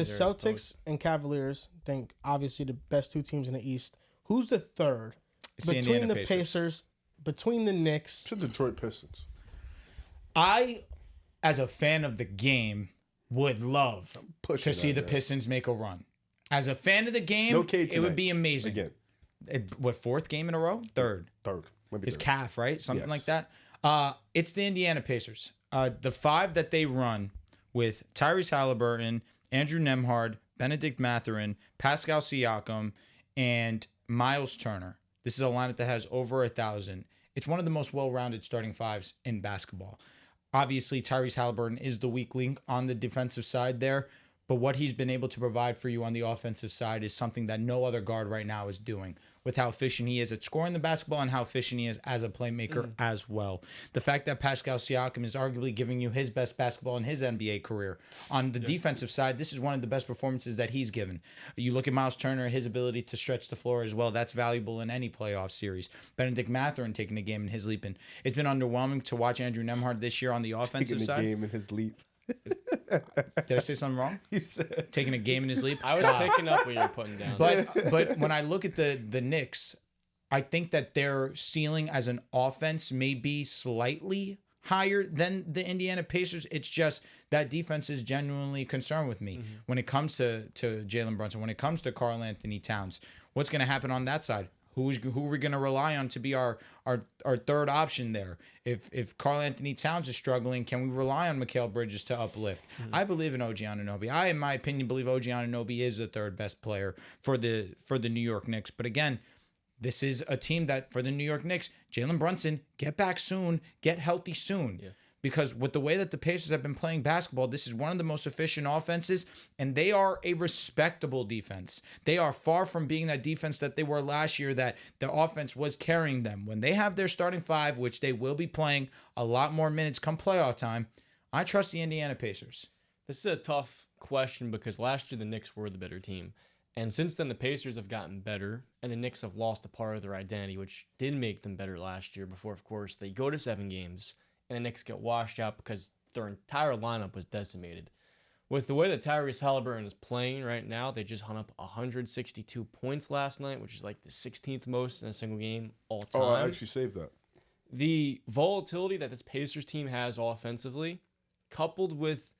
Celtics and Cavaliers, think obviously the best two teams in the East. Who's the third? It's between the Pacers, between the Knicks. To Detroit Pistons. I, as a fan of the game, would love to see the Pistons make a run. As a fan of the game, it would be amazing. Again. What, fourth game in a row? Third. Maybe His third. calf, right? Something like that. It's the Indiana Pacers. The five that they run with Tyrese Halliburton, Andrew Nembhard, Benedict Mathurin, Pascal Siakam, and Miles Turner. This is a lineup that has over 1,000. It's one of the most well-rounded starting fives in basketball. Obviously, Tyrese Halliburton is the weak link on the defensive side there, but what he's been able to provide for you on the offensive side is something that no other guard right now is doing, with how efficient he is at scoring the basketball and how efficient he is as a playmaker as well. The fact that Pascal Siakam is arguably giving you his best basketball in his NBA career. On the defensive side, this is one of the best performances that he's given. You look at Miles Turner, his ability to stretch the floor as well. That's valuable in any playoff series. Benedict Mathurin taking a game in his leap. And it's been underwhelming to watch Andrew Nembhard this year on the offensive side. Taking a game in his leap. Did I say something wrong? He said, Taking a game in his sleep. I was picking up what you were putting down. But when I look at the Knicks, I think that their ceiling as an offense may be slightly higher than the Indiana Pacers. It's just that defense is genuinely concerned with me when it comes to Jalen Brunson, when it comes to Karl Anthony Towns. What's going to happen on that side? Who are we going to rely on to be our third option there? If Karl Anthony Towns is struggling, can we rely on Mikal Bridges to uplift? I believe in OG Anunoby. I, in my opinion, believe OG Anunoby is the third best player for the New York Knicks. But again, this is a team that, for the New York Knicks, Jalen Brunson, get back soon, get healthy soon. Yeah. Because with the way that the Pacers have been playing basketball, this is one of the most efficient offenses, and they are a respectable defense. They are far from being that defense that they were last year, that the offense was carrying them. When they have their starting five, which they will be playing a lot more minutes come playoff time, I trust the Indiana Pacers. This is a tough question because last year the Knicks were the better team. And since then, the Pacers have gotten better, and the Knicks have lost a part of their identity, which did make them better last year before, of course, they go to 7 games. And the Knicks get washed out because their entire lineup was decimated. With the way that Tyrese Halliburton is playing right now, they just hung up 162 points last night, which is like the 16th most in a single game all time. Oh, I actually saved that. The volatility that this Pacers team has offensively, coupled with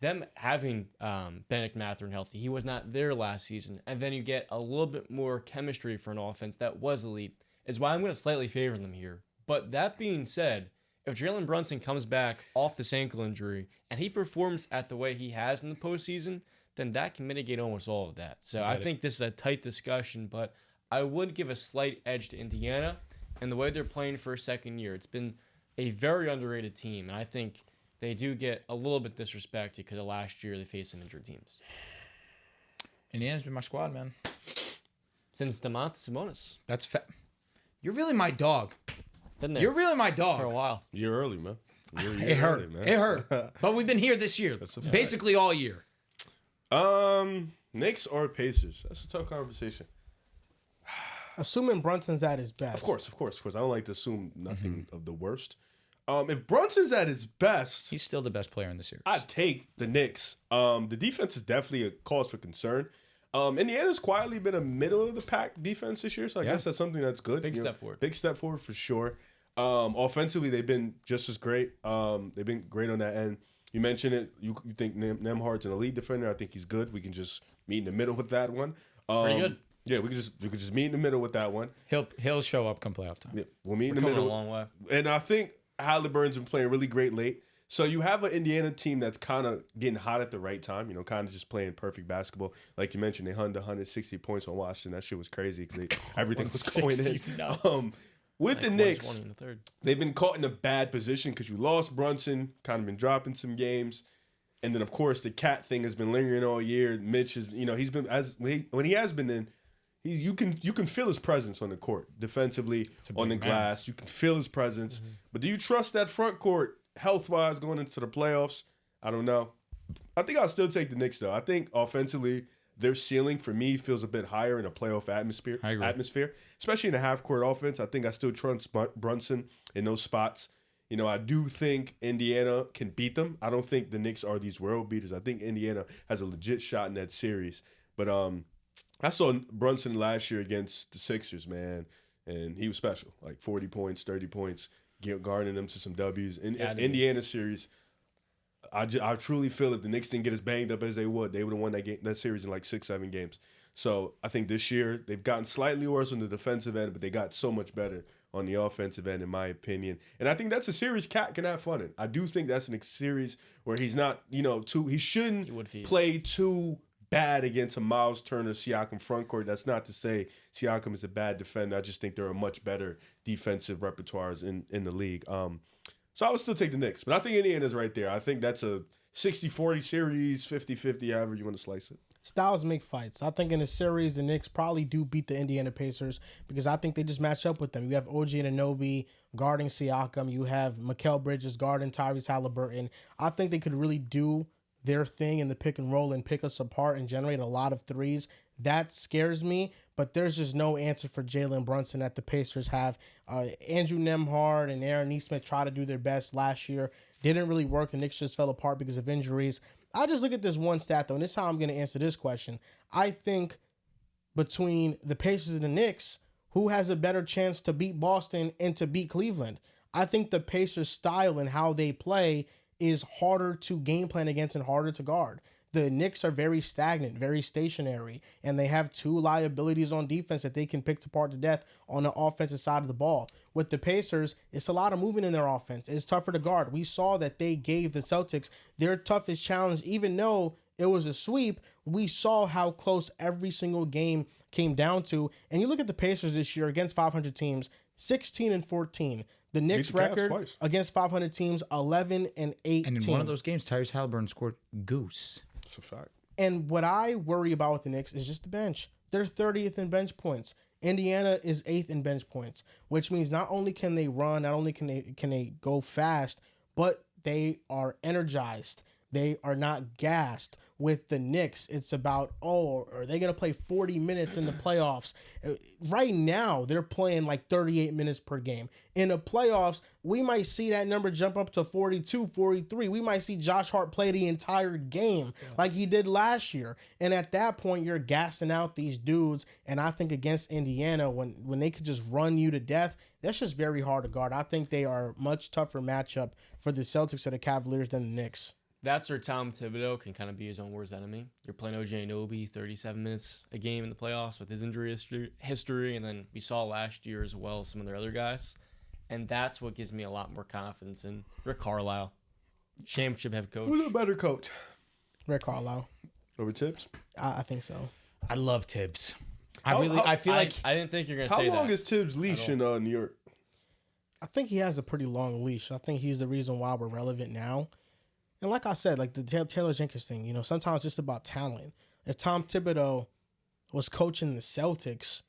them having Benedict Mathurin healthy, he was not there last season, and then you get a little bit more chemistry for an offense that was elite, is why I'm going to slightly favor them here. But that being said, if Jalen Brunson comes back off this ankle injury and he performs at the way he has in the postseason, then that can mitigate almost all of that. So I think this is a tight discussion, but I would give a slight edge to Indiana and the way they're playing for a second year. It's been a very underrated team, and I think they do get a little bit disrespected because of last year they faced some injured teams. Indiana's been my squad, man. Since Domantas Sabonis. That's You're really my dog. Been there You're really my dog. for a while. You're early, man. It hurt. Early, man. It hurt. But we've been here this year. Basically all year. Knicks or Pacers? That's a tough conversation. Assuming Brunson's at his best. Of course. I don't like to assume nothing of the worst. If Brunson's at his best, He's still the best player in the series. I'd take the Knicks. The defense is definitely a cause for concern. Indiana's quietly been a middle of the pack defense this year, so I guess that's something that's good. Big step forward. Big step forward for sure. Offensively, they've been just as great. They've been great on that end. You mentioned it. You think Nembhard's an elite defender. I think he's good. We can just meet in the middle with that one. Pretty good. Yeah, we could just meet in the middle with that one. He'll show up come playoff time. Yeah, we'll meet in We're the coming middle. a long way. And I think Halliburton's been playing really great late. So you have an Indiana team that's kind of getting hot at the right time, kind of just playing perfect basketball. Like you mentioned, they hung 160 points on Washington. That shit was crazy. Everything was going in. With the Knicks, in the third. they've been caught in a bad position because you lost Brunson, kind of been dropping some games. And then, of course, the cat thing has been lingering all year. Mitch is, he's been, when he has been in, you can feel his presence on the court, defensively, on the glass. You can feel his presence. Mm-hmm. But do you trust that front court health-wise going into the playoffs? I don't know. I think I'll still take the Knicks, though. I think offensively, their ceiling, for me, feels a bit higher in a playoff atmosphere, especially in a half-court offense. I think I still trust Brunson in those spots. I do think Indiana can beat them. I don't think the Knicks are these world beaters. I think Indiana has a legit shot in that series. But I saw Brunson last year against the Sixers, man, and he was special. Like 40 points, 30 points, guarding them to some W's. In Indiana series, I truly feel if the Knicks didn't get as banged up as they would have won that series in like 6-7 games. So I think this year they've gotten slightly worse on the defensive end, but they got so much better on the offensive end, in my opinion. And I think that's a series Cat can have fun in. I do think that's a series where he's not, he shouldn't play too bad against a Miles Turner Siakam front court. That's not to say Siakam is a bad defender. I just think there are much better defensive repertoires in the league. So I would still take the Knicks, but I think Indiana's right there. I think that's a 60-40 series, 50-50, however you want to slice it. Styles make fights. I think in the series, the Knicks probably do beat the Indiana Pacers because I think they just match up with them. You have OG Anunoby guarding Siakam. You have Mikal Bridges guarding Tyrese Halliburton. I think they could really do their thing in the pick and roll and pick us apart and generate a lot of threes. That scares me, but there's just no answer for Jalen Brunson that the Pacers have. Andrew Nembhard and Aaron Nesmith tried to do their best last year. Didn't really work. The Knicks just fell apart because of injuries. I just look at this one stat, though, and this is how I'm going to answer this question. I think between the Pacers and the Knicks, who has a better chance to beat Boston and to beat Cleveland? I think the Pacers' style and how they play is harder to game plan against and harder to guard. The Knicks are very stagnant, very stationary, and they have two liabilities on defense that they can pick apart to death on the offensive side of the ball. With the Pacers, it's a lot of movement in their offense. It's tougher to guard. We saw that they gave the Celtics their toughest challenge, even though it was a sweep. We saw how close every single game came down to. And you look at the Pacers this year against 500 teams, 16-14. The Knicks record against 500 teams, 11-18. And in one of those games, Tyrese Halliburton scored goose. That's a fact. And what I worry about with the Knicks is just the bench. They're 30th in bench points. Indiana is 8th in bench points, which means not only can they run, not only can they go fast, but they are energized. They are not gassed. With the Knicks, it's about, are they going to play 40 minutes in the playoffs? Right now, they're playing like 38 minutes per game. In the playoffs, we might see that number jump up to 42, 43. We might see Josh Hart play the entire game like he did last year. And at that point, you're gassing out these dudes. And I think against Indiana, when they could just run you to death, that's just very hard to guard. I think they are a much tougher matchup for the Celtics or the Cavaliers than the Knicks. That's where Tom Thibodeau can kind of be his own worst enemy. You're playing OG Anunoby 37 minutes a game in the playoffs with his injury history, and then we saw last year as well some of their other guys. And that's what gives me a lot more confidence in Rick Carlisle, championship head coach. Who's a better coach? Rick Carlisle. Over Tibbs? I think so. I love Tibbs. I didn't think you're going to say that. How long is Tibbs' leash in New York? I think he has a pretty long leash. I think he's the reason why we're relevant now. And like I said, like the Taylor Jenkins thing, sometimes it's just about talent. If Tom Thibodeau was coaching the Celtics,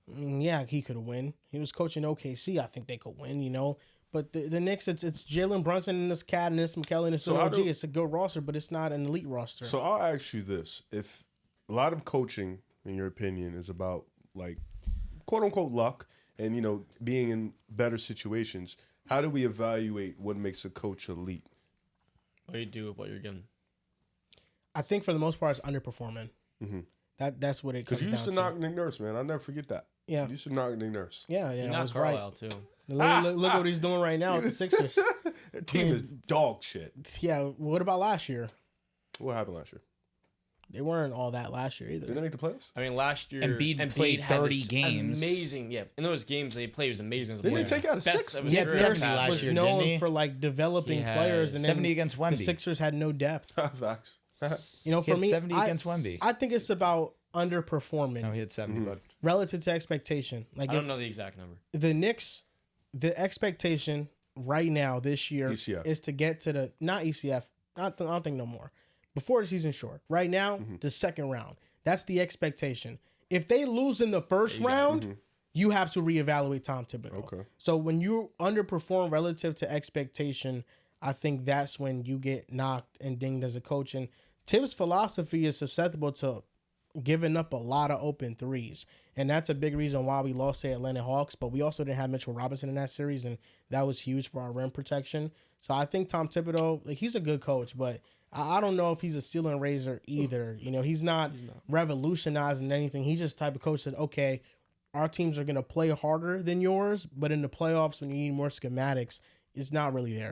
I mean, yeah, he could win. He was coaching OKC, I think they could win, But the Knicks, it's Jalen Brunson and this cat and this McKellen and this OG. It's a good roster, but it's not an elite roster. So I'll ask you this. If a lot of coaching, in your opinion, is about like quote-unquote luck and, being in better situations, how do we evaluate what makes a coach elite? What do you do with what you're given? I think for the most part, it's underperforming. Mm-hmm. That's what it comes Because down to. you used to knock Nick Nurse, man. I'll never forget that. Yeah. You used to knock Nick Nurse. Yeah, You I was Carlisle, right. too. Look what he's doing right now with the Sixers. Their team is dog shit. Yeah, what about last year? What happened last year? They weren't all that last year either. Did they make the playoffs? I mean, last year Embiid played 30 games. Amazing, yeah. In those games they played, it was amazing. Didn't they take out a six? He had 70 last was year, known didn't he? for like developing He had players, and 70 then against the Wemby. Sixers had no depth. Facts. He For had me, 70 against Wemby. I think it's about underperforming No, he had 70, but relative to expectation. Like I don't know the exact number. the Knicks, the expectation right now this year ECF. is to get to the not ECF. I don't think no more. Before the season short. Right now, the second round. That's the expectation. If they lose in the first round, you have to reevaluate Tom Thibodeau. Okay. So when you underperform relative to expectation, I think that's when you get knocked and dinged as a coach. And Tibbs' philosophy is susceptible to giving up a lot of open threes. And that's a big reason why we lost the Atlanta Hawks. But we also didn't have Mitchell Robinson in that series, and that was huge for our rim protection. So I think Tom Thibodeau, like, he's a good coach, but I don't know if he's a ceiling raiser either. You know, he's not revolutionizing anything. He's just the type of coach that, okay, our teams are going to play harder than yours, but in the playoffs when you need more schematics, it's not really there.